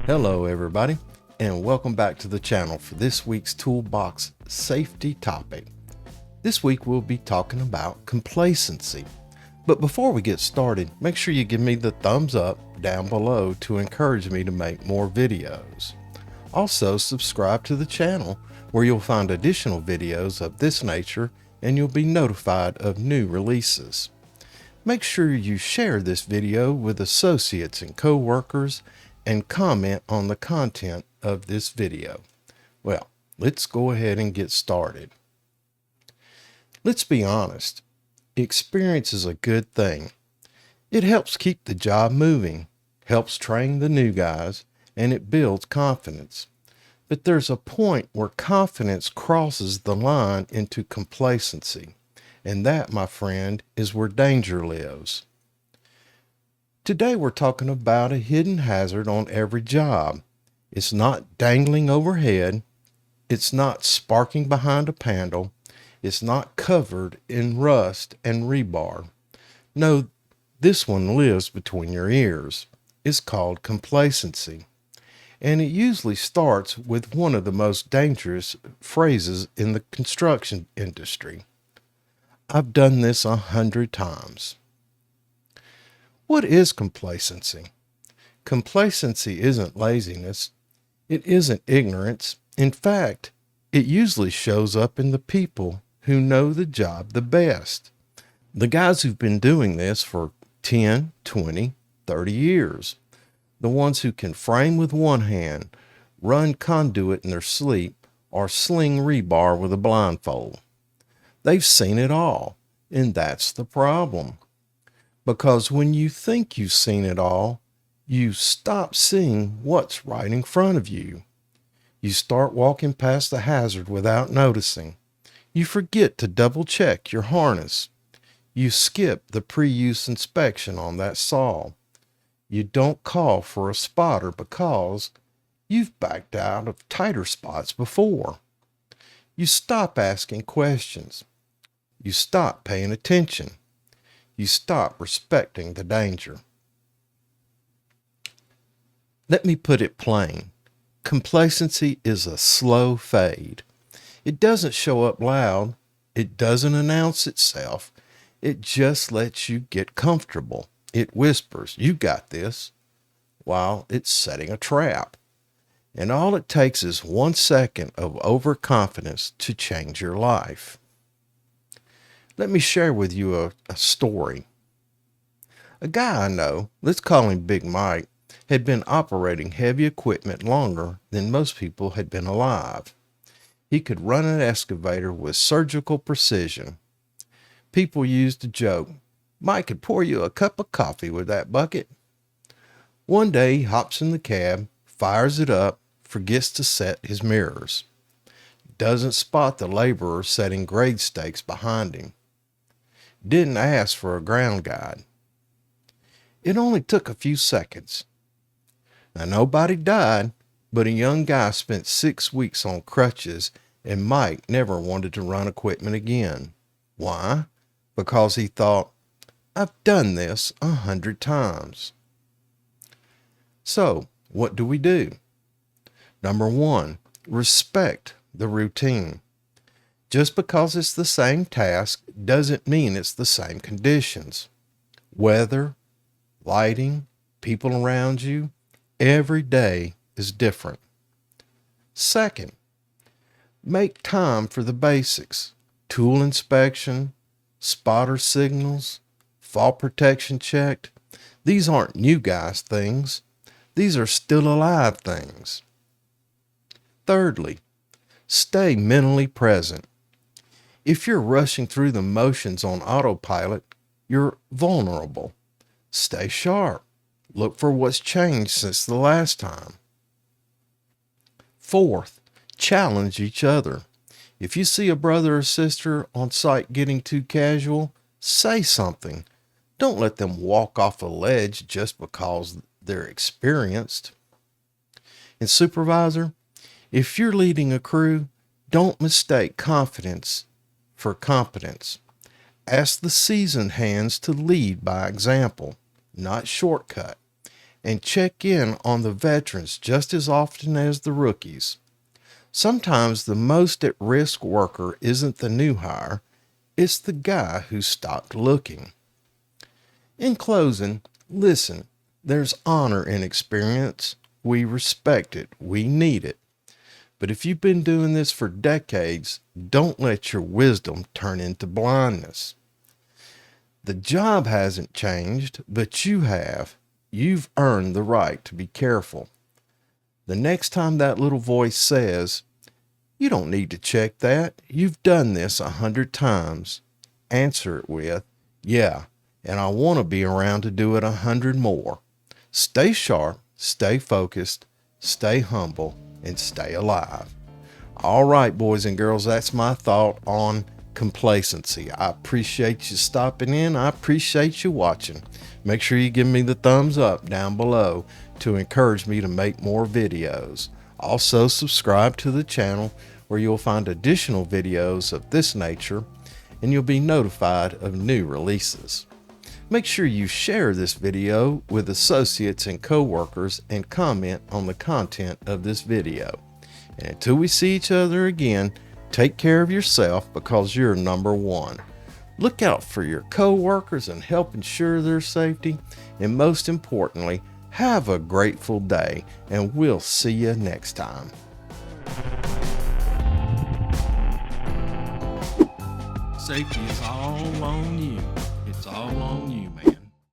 Hello everybody, and welcome back to the channel for this week's toolbox safety topic. This week we'll be talking about complacency. But before we get started, make sure you give me the thumbs up down below to encourage me to make more videos. Also subscribe to the channel where you'll find additional videos of this nature and you'll be notified of new releases. Make sure you share this video with associates and co-workers and comment on the content of this video. Well, let's go ahead and get started. Let's be honest, experience is a good thing. It helps keep the job moving, helps train the new guys, and it builds confidence. But there's a point where confidence crosses the line into complacency, and that, my friend, is where danger lives. Today we're talking about a hidden hazard on every job. It's not dangling overhead. It's not sparking behind a panel. It's not covered in rust and rebar. No, this one lives between your ears. It's called complacency. And it usually starts with one of the most dangerous phrases in the construction industry. I've done this 100 times. What is complacency? Complacency isn't laziness. It isn't ignorance. In fact, it usually shows up in the people who know the job the best. The guys who've been doing this for 10, 20, 30 years. The ones who can frame with one hand, run conduit in their sleep, or sling rebar with a blindfold. They've seen it all, and that's the problem. Because when you think you've seen it all, you stop seeing what's right in front of you. You start walking past the hazard without noticing. You forget to double check your harness. You skip the pre-use inspection on that saw. You don't call for a spotter because you've backed out of tighter spots before. You stop asking questions. You stop paying attention. You stop respecting the danger. Let me put it plain. Complacency is a slow fade. It doesn't show up loud. It doesn't announce itself. It just lets you get comfortable. It whispers, "You got this," while it's setting a trap. And all it takes is 1 second of overconfidence to change your life. Let me share with you a story. A guy I know, let's call him Big Mike, had been operating heavy equipment longer than most people had been alive. He could run an excavator with surgical precision. People used to joke, "Mike could pour you a cup of coffee with that bucket." One day he hops in the cab, fires it up, forgets to set his mirrors. Doesn't spot the laborer setting grade stakes behind him. Didn't ask for a ground guide. It only took a few seconds. Now nobody died, but a young guy spent 6 weeks on crutches, and Mike never wanted to run equipment again. Why? Because he thought, "I've done this 100 times. So, what do we do? Number 1, respect the routine. Just because it's the same task doesn't mean it's the same conditions. Weather, lighting, people around you, every day is different. Second, make time for the basics. Tool inspection, spotter signals, fall protection checked. These aren't new guys things. These are still alive things. Thirdly, stay mentally present. If you're rushing through the motions on autopilot, you're vulnerable. Stay sharp. Look for what's changed since the last time. Fourth, challenge each other. If you see a brother or sister on site getting too casual, say something. Don't let them walk off a ledge just because they're experienced. And supervisor, if you're leading a crew, don't mistake confidence for competence. Ask the seasoned hands to lead by example, not shortcut. and check in on the veterans just as often as the rookies. Sometimes the most at risk worker isn't the new hire, it's the guy who stopped looking. In closing, listen, there's honor in experience. We respect it. We need it. But if you've been doing this for decades, don't let your wisdom turn into blindness. The job hasn't changed, but you have. You've earned the right to be careful. The next time that little voice says, "You don't need to check that. You've done this 100 times," answer it with, "Yeah, and I want to be around to do it 100 more." Stay sharp, stay focused, stay humble, and stay alive. All right, boys and girls, that's my thought on complacency. I appreciate you stopping in. I appreciate you watching. Make sure you give me the thumbs up down below to encourage me to make more videos. Also, subscribe to the channel where you'll find additional videos of this nature and you'll be notified of new releases. Make sure you share this video with associates and coworkers and comment on the content of this video. And until we see each other again, take care of yourself because you're number one. Look out for your coworkers and help ensure their safety. And most importantly, have a grateful day, and we'll see you next time. Safety is all on you. It's all on you, man.